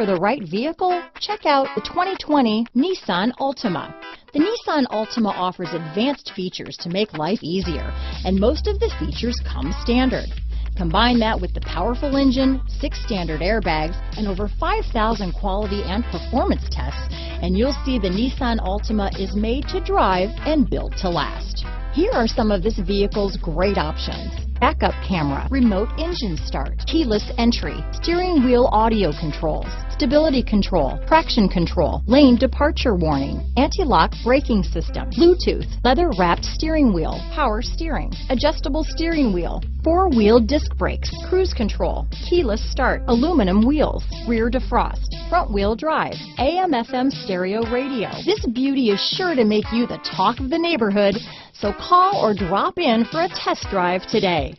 for the right vehicle? Check out the 2020 Nissan Altima. The Nissan Altima offers advanced features to make life easier, and most of the features come standard. Combine that with the powerful engine, 6 standard airbags, and over 5,000 quality and performance tests, and you'll see the Nissan Altima is made to drive and built to last. Here are some of this vehicle's great options: backup camera, remote engine start, keyless entry, steering wheel audio controls, stability control, traction control, lane departure warning, anti-lock braking system, Bluetooth, leather-wrapped steering wheel, power steering, adjustable steering wheel, 4-wheel disc brakes, cruise control, keyless start, aluminum wheels, rear defrost, front-wheel drive, AM/FM stereo radio. This beauty is sure to make you the talk of the neighborhood, so call or drop in for a test drive today.